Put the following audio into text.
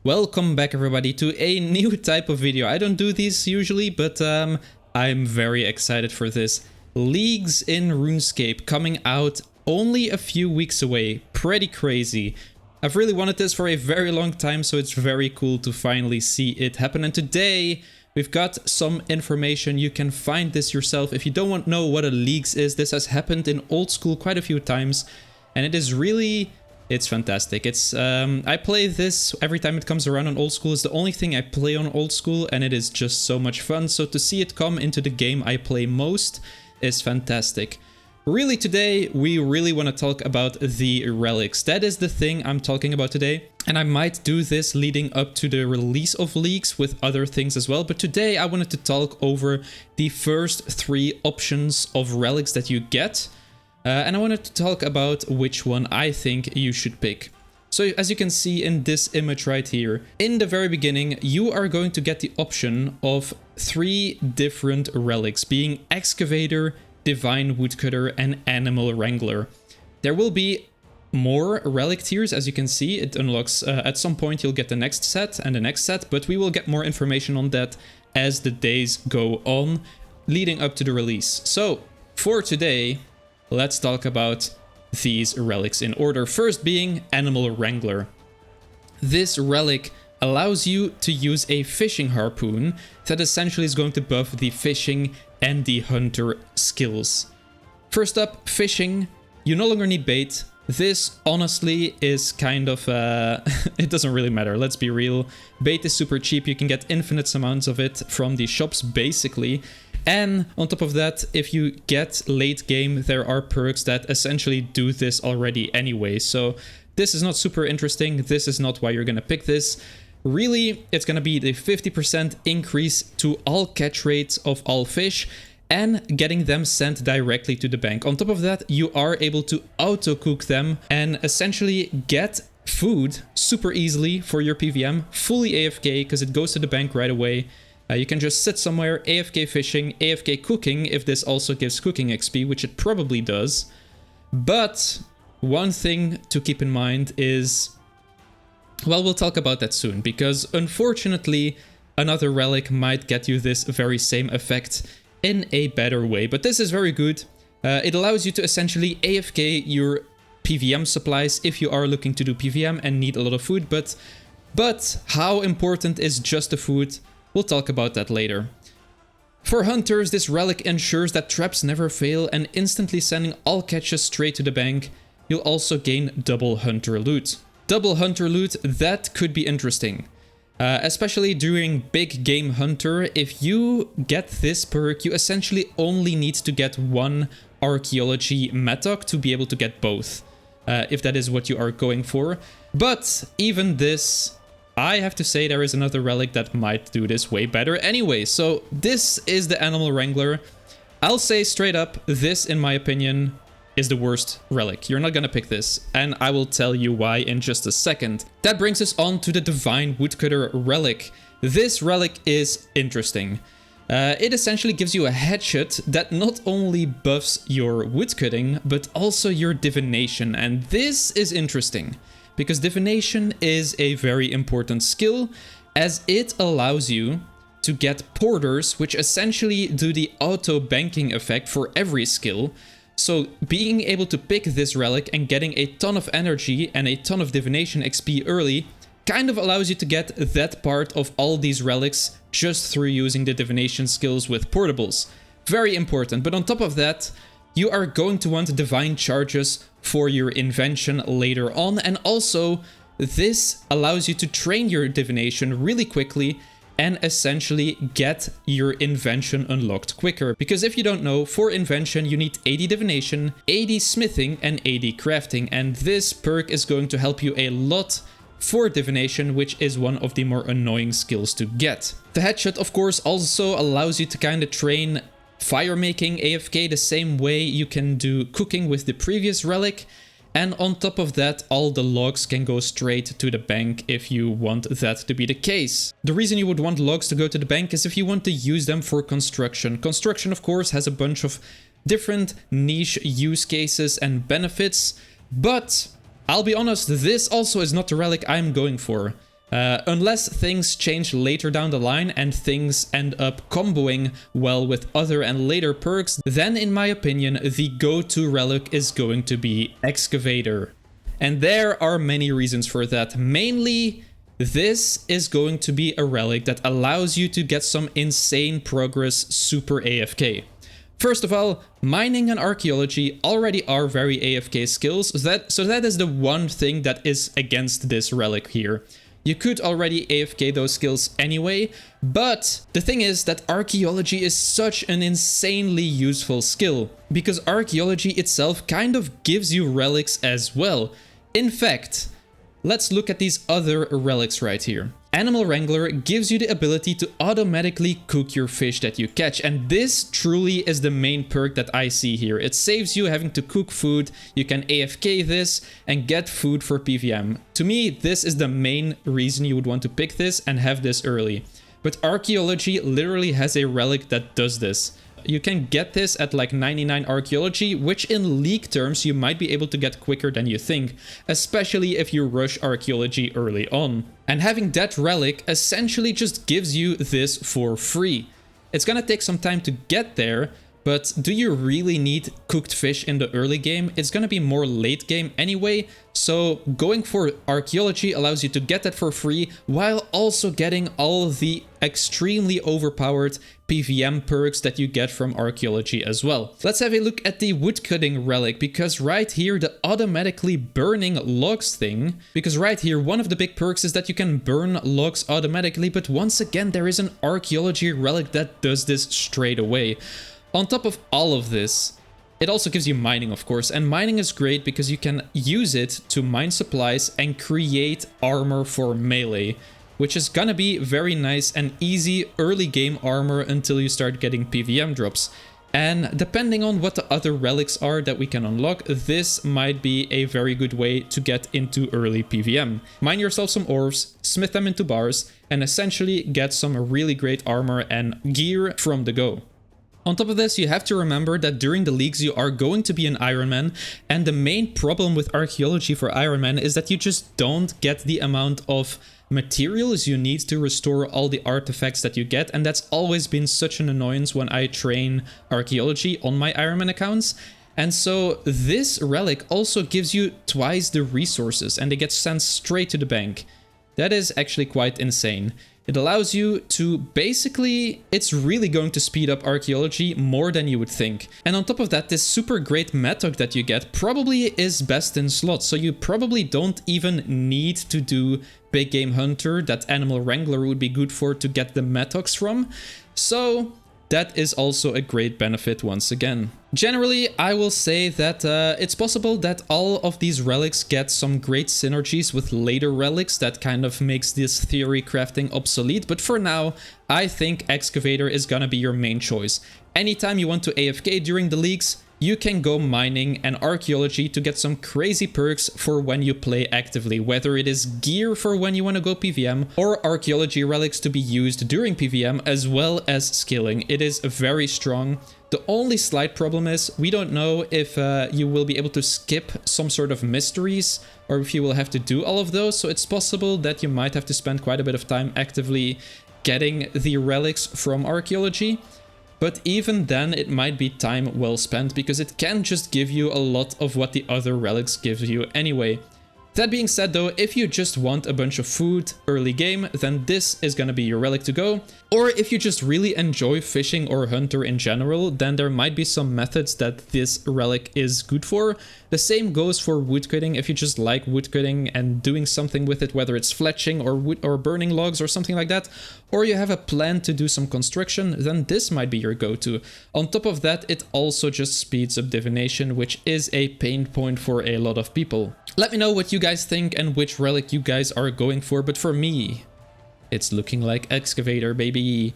Welcome back everybody to a new type of video. I don't do these usually, but I'm very excited for this. Leagues in RuneScape coming out only a few weeks away. Pretty crazy. I've really wanted this for a very long time, so it's very cool to finally see it happen. And today we've got some information. You can find this yourself. If you don't know what a leagues is, this has happened in old school quite a few times, and it is really... it's fantastic. It's I play this every time it comes around on old school. It's the only thing I play on old school, and it is just so much fun. So to see it come into the game I play most is fantastic. Really today we really want to talk about the relics. That is the thing I'm talking about today. And I might do this leading up to the release of leagues with other things as well. But today I wanted to talk over the first 3 options of relics that you get. And I wanted to talk about which one I think you should pick. So as you can see in this image right here, in the very beginning, you are going to get the option of 3 different relics, being Excavator, Divine Woodcutter, and Animal Wrangler. There will be more relic tiers, as you can see. It unlocks, at some point you'll get the next set and the next set, but we will get more information on that as the days go on, leading up to the release. So for today, let's talk about these relics in order. First being Animal Wrangler. This relic allows you to use a fishing harpoon that essentially is going to buff the fishing and the hunter skills. First up, fishing. You no longer need bait. This honestly is kind of it doesn't really matter, let's be real. Bait is super cheap, you can get infinite amounts of it from the shops basically. And on top of that, if you get late game, there are perks that essentially do this already anyway. So this is not super interesting. This is not why you're going to pick this. Really, it's going to be the 50% increase to all catch rates of all fish and getting them sent directly to the bank. On top of that, you are able to auto cook them and essentially get food super easily for your PVM, fully AFK because it goes to the bank right away. You can just sit somewhere, AFK fishing, AFK cooking, if this also gives cooking XP, which it probably does. But one thing to keep in mind is, well, we'll talk about that soon, because unfortunately another relic might get you this very same effect in a better way. But this is very good. It allows you to essentially AFK your PVM supplies if you are looking to do PVM and need a lot of food. But how important is just the food? We'll talk about that later. For hunters, this relic ensures that traps never fail and instantly sending all catches straight to the bank. You'll also gain double hunter loot. Double hunter loot, that could be interesting. Especially during big game hunter, if you get this perk, you essentially only need to get 1 archaeology metok to be able to get both. If that is what you are going for. But even this... I have to say there is another relic that might do this way better anyway. So this is the Animal Wrangler. I'll say straight up, this in my opinion is the worst relic. You're not gonna pick this, and I will tell you why in just a second. That brings us on to the Divine Woodcutter relic. This relic is interesting. It essentially gives you a headshot that not only buffs your woodcutting, but also your divination, and this is interesting. Because divination is a very important skill, as it allows you to get porters, which essentially do the auto banking effect for every skill. So being able to pick this relic and getting a ton of energy and a ton of divination XP early kind of allows you to get that part of all these relics just through using the divination skills with portables. Very important. But on top of that, you are going to want divine charges for your invention later on, and also this allows you to train your divination really quickly and essentially get your invention unlocked quicker. Because if you don't know, for invention you need 80 divination, 80 smithing, and 80 crafting, and this perk is going to help you a lot for divination, which is one of the more annoying skills to get. The headshot of course also allows you to kind of train fire making AFK the same way you can do cooking with the previous relic, and on top of that all the logs can go straight to the bank if you want that to be the case. The reason you would want logs to go to the bank is if you want to use them for construction. Construction of course has a bunch of different niche use cases and benefits, but I'll be honest, this also is not the relic I'm going for. Unless things change later down the line and things end up comboing well with other and later perks, then in my opinion, the go-to relic is going to be Excavator. And there are many reasons for that. Mainly, this is going to be a relic that allows you to get some insane progress super AFK. First of all, mining and archaeology already are very AFK skills, so that is the one thing that is against this relic here. You could already AFK those skills anyway, but the thing is that archaeology is such an insanely useful skill, because archaeology itself kind of gives you relics as well. In fact, let's look at these other relics right here. Animal Wrangler gives you the ability to automatically cook your fish that you catch, and this truly is the main perk that I see here. It saves you having to cook food, you can AFK this and get food for PVM. To me, this is the main reason you would want to pick this and have this early. But archaeology literally has a relic that does this. You can get this at like 99 archaeology, which in league terms you might be able to get quicker than you think, especially if you rush archaeology early on. And having that relic essentially just gives you this for free. It's gonna take some time to get there, but do you really need cooked fish in the early game? It's gonna be more late game anyway, so going for archaeology allows you to get that for free while also getting all the extremely overpowered PVM perks that you get from archaeology as well. Let's have a look at the woodcutting relic, because right here the automatically burning logs thing, because right here one of the big perks is that you can burn logs automatically, but once again there is an archaeology relic that does this straight away. On top of all of this, it also gives you mining, of course, and mining is great because you can use it to mine supplies and create armor for melee, which is gonna be very nice and easy early game armor until you start getting PVM drops. And depending on what the other relics are that we can unlock, this might be a very good way to get into early PVM. Mine yourself some ores, smith them into bars, and essentially get some really great armor and gear from the go. On top of this, you have to remember that during the leagues you are going to be an Ironman, and the main problem with archaeology for Ironman is that you just don't get the amount of materials you need to restore all the artifacts that you get, and that's always been such an annoyance when I train archaeology on my Ironman accounts. And so this relic also gives you twice the resources, and they get sent straight to the bank. That is actually quite insane. It allows you to basically, it's really going to speed up archaeology more than you would think. And on top of that, this super great method that you get probably is best in slots, so you probably don't even need to do Big Game Hunter that Animal Wrangler would be good for to get the methods from. So that is also a great benefit once again. Generally, I will say that it's possible that all of these relics get some great synergies with later relics that kind of makes this theory crafting obsolete, but for now, I think Excavator is gonna be your main choice. Anytime you want to AFK during the leagues, you can go mining and archaeology to get some crazy perks for when you play actively, whether it is gear for when you want to go PVM or archaeology relics to be used during PVM, as well as skilling. It is very strong. The only slight problem is we don't know if you will be able to skip some sort of mysteries or if you will have to do all of those, so it's possible that you might have to spend quite a bit of time actively getting the relics from archaeology. But even then, it might be time well spent, because it can just give you a lot of what the other relics give you anyway. That being said though, if you just want a bunch of food early game, then this is gonna be your relic to go. Or if you just really enjoy fishing or hunter in general, then there might be some methods that this relic is good for. The same goes for woodcutting. If you just like woodcutting and doing something with it, whether it's fletching or wood or burning logs or something like that, or you have a plan to do some construction, then this might be your go-to. On top of that, it also just speeds up divination, which is a pain point for a lot of people. Let me know what you guys think and which relic you guys are going for, but for me, it's looking like Excavator, baby.